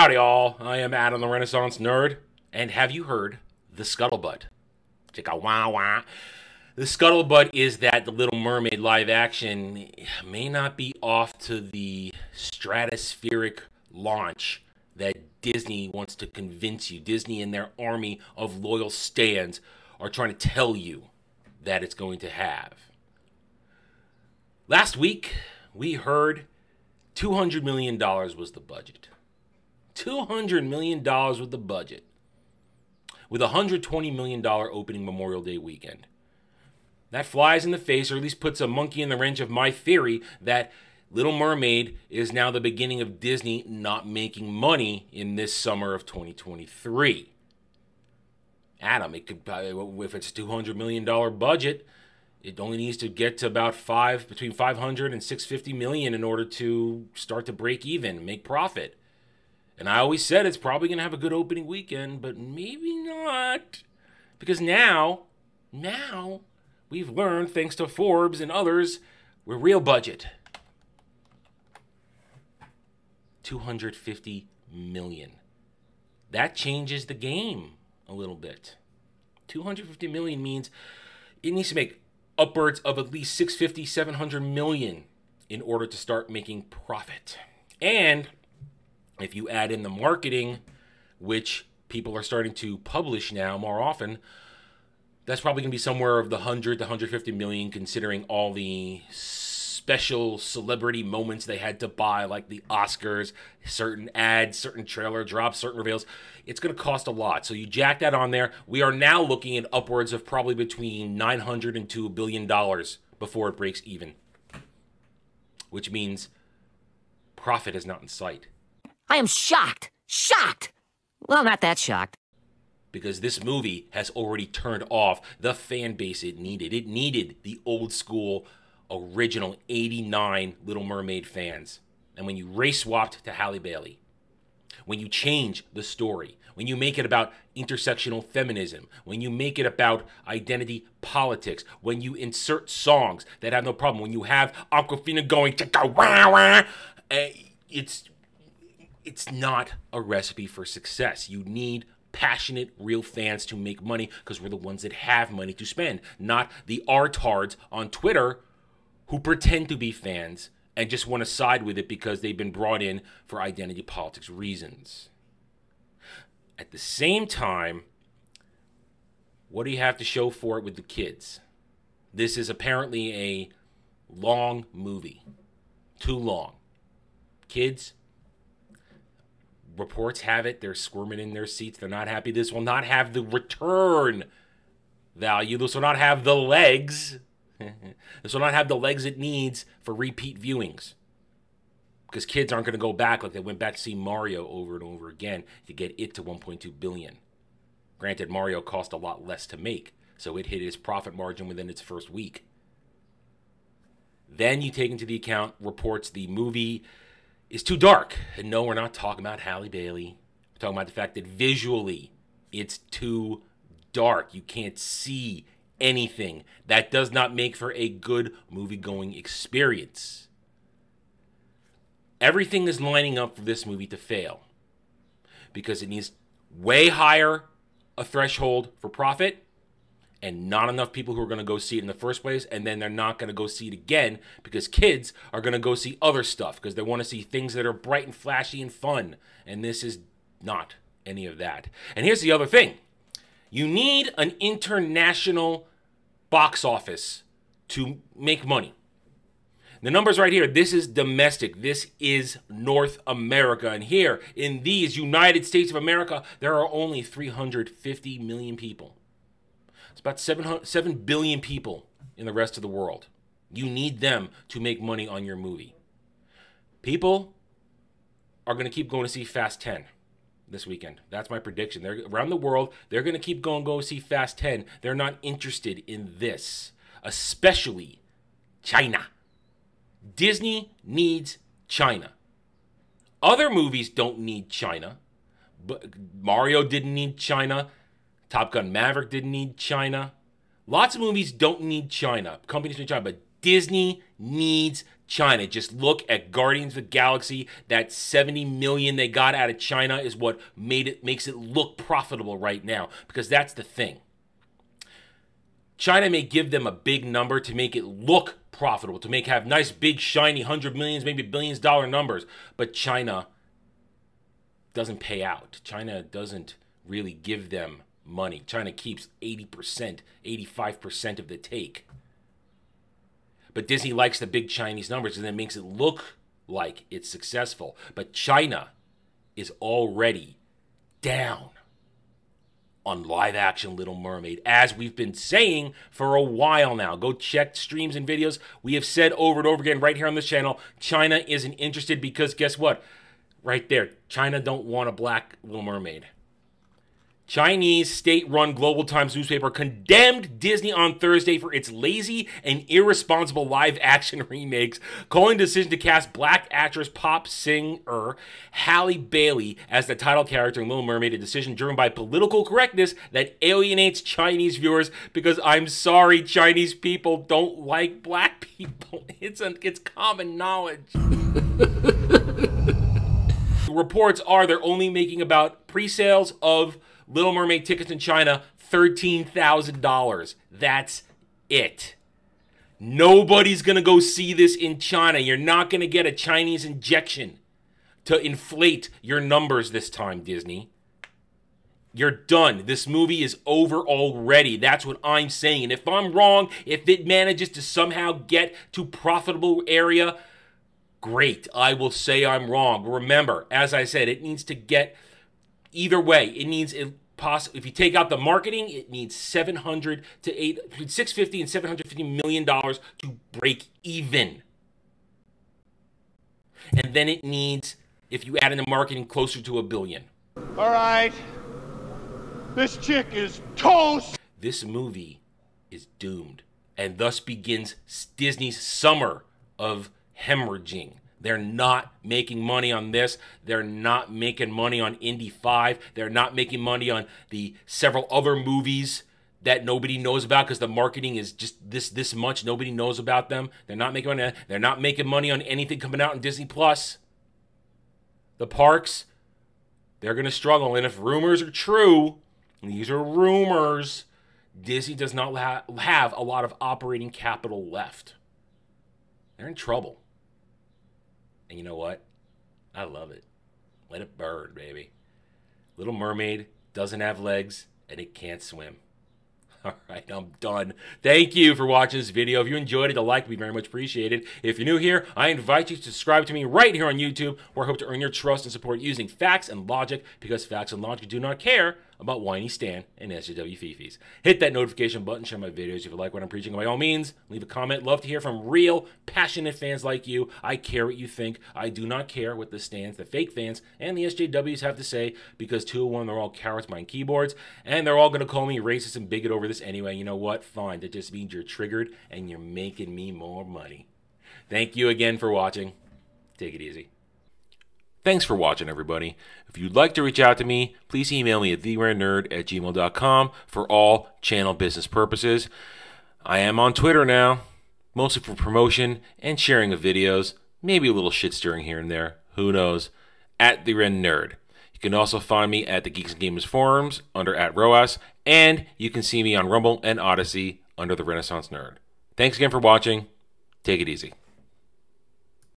Howdy all, I am Adam the Renaissance Nerd, and have you heard the scuttlebutt? Chicka wah wah. The scuttlebutt is that the Little Mermaid live action may not be off to the stratospheric launch that Disney wants to convince you. Disney and their army of loyal stans are trying to tell you that it's going to have. Last week, we heard $200 million was the budget. $200 million was the budget, with a $120 million opening Memorial Day weekend. That flies in the face, or at least puts a monkey in the wrench of my theory that Little Mermaid is now the beginning of Disney not making money in this summer of 2023. Adam, it could, if it's a $200 million budget, it only needs to get to about between 500 and 650 million in order to start to break even, make profit. And I always said it's probably going to have a good opening weekend, but maybe not. Because now we've learned, thanks to Forbes and others, we're real budget. 250 million. That changes the game a little bit. 250 million means it needs to make upwards of at least 650, 700 million in order to start making profit. And if you add in the marketing, which people are starting to publish now more often, that's probably going to be somewhere of the 100 to 150 million, considering all the special celebrity moments they had to buy, like the Oscars, certain ads, certain trailer drops, certain reveals. It's going to cost a lot. So you jack that on there. We are now looking at upwards of probably between $900 and $2 billion before it breaks even, which means profit is not in sight. I am shocked. Shocked! Well, not that shocked. Because this movie has already turned off the fan base it needed. It needed the old school, original 89 Little Mermaid fans. And when you race swapped to Halle Bailey, when you change the story, when you make it about intersectional feminism, when you make it about identity politics, when you insert songs that have no problem, when you have Aquafina going chicka wah wah, it's not a recipe for success. You need passionate, real fans to make money, because we're the ones that have money to spend, not the artards on Twitter who pretend to be fans and just want to side with it because they've been brought in for identity politics reasons. At the same time, what do you have to show for it with the kids? This is apparently a long movie. Too long. Kids, reports have it, they're squirming in their seats. They're not happy. This will not have the return value. This will not have the legs. This will not have the legs it needs for repeat viewings. Because kids aren't going to go back like they went back to see Mario over and over again to get it to 1.2 billion. Granted, Mario cost a lot less to make, so it hit its profit margin within its first week. Then you take into the account reports the movie is too dark. And no, we're not talking about Halle Bailey. We're talking about the fact that visually it's too dark. You can't see anything. That does not make for a good movie-going experience. Everything is lining up for this movie to fail because it needs way higher a threshold for profit and not enough people who are going to go see it in the first place, and then they're not going to go see it again because kids are going to go see other stuff because they want to see things that are bright and flashy and fun, and this is not any of that. And here's the other thing. You need an international box office to make money. The numbers right here, this is domestic. This is North America. And here in these United States of America, there are only 350 million people. It's about 7 billion people in the rest of the world. You need them to make money on your movie. People are going to keep going to see Fast 10 this weekend. That's my prediction. They're around the world. They're going to keep go see Fast 10. They're not interested in this, especially China. Disney needs China. Other movies don't need China. But Mario didn't need China. Top Gun Maverick didn't need China. Lots of movies don't need China. Companies need China, but Disney needs China. Just look at Guardians of the Galaxy. That 70 million they got out of China is what makes it look profitable right now, because that's the thing. China may give them a big number to make it look profitable, to have nice, big, shiny 100 millions, maybe billions dollar numbers, but China doesn't pay out. China doesn't really give them money. China keeps 80%, 85% of the take. But Disney likes the big Chinese numbers, and it makes it look like it's successful. But China is already down on live-action Little Mermaid, as we've been saying for a while now. Go check streams and videos. We have said over and over again right here on this channel, China isn't interested because guess what? Right there, China don't want a black Little Mermaid. Chinese state-run Global Times newspaper condemned Disney on Thursday for its lazy and irresponsible live-action remakes, calling the decision to cast black actress pop singer Halle Bailey as the title character in Little Mermaid a decision driven by political correctness that alienates Chinese viewers, because I'm sorry, Chinese people don't like black people. It's common knowledge. Reports are they're only making about pre-sales of Little Mermaid tickets in China, $13,000. That's it. Nobody's going to go see this in China. You're not going to get a Chinese injection to inflate your numbers this time, Disney. You're done. This movie is over already. That's what I'm saying. And if I'm wrong, if it manages to somehow get to profitable area, great. I will say I'm wrong. But remember, as I said, it needs to get either way. It needs, if you take out the marketing, it needs between $650 and $750 million to break even. And then it needs, if you add in the marketing, closer to $1 billion. All right. This chick is toast. This movie is doomed, and thus begins Disney's summer of hemorrhaging. They're not making money on this. They're not making money on Indy 5. They're not making money on the several other movies that nobody knows about because the marketing is just this much. Nobody knows about them. They're not making money. They're not making money on anything coming out on Disney Plus. The parks, they're going to struggle. And if rumors are true, and these are rumors, Disney does not have a lot of operating capital left. They're in trouble. And you know what? I love it. Let it burn, baby. Little Mermaid doesn't have legs, and it can't swim. All right, I'm done. Thank you for watching this video. If you enjoyed it, a like would be very much appreciated. If you're new here, I invite you to subscribe to me right here on YouTube, where I hope to earn your trust and support using facts and logic, because facts and logic do not care about whiny Stan and SJW Fifis. Hit that notification button, share my videos if you like what I'm preaching. By all means, leave a comment. Love to hear from real, passionate fans like you. I care what you think. I do not care what the Stans, the fake fans, and the SJWs have to say, because 201, they're all cowards behind keyboards, and they're all going to call me racist and bigot over this anyway. You know what? Fine. That just means you're triggered, and you're making me more money. Thank you again for watching. Take it easy. Thanks for watching, everybody. If you'd like to reach out to me, please email me at theranernerd@gmail.com for all channel business purposes. I am on Twitter now, mostly for promotion and sharing of videos, maybe a little shit stirring here and there, who knows, @theranernerd. You can also find me at the Geeks and Gamers forums under @ROAS, and you can see me on Rumble and Odyssey under the Renaissance Nerd. Thanks again for watching. Take it easy.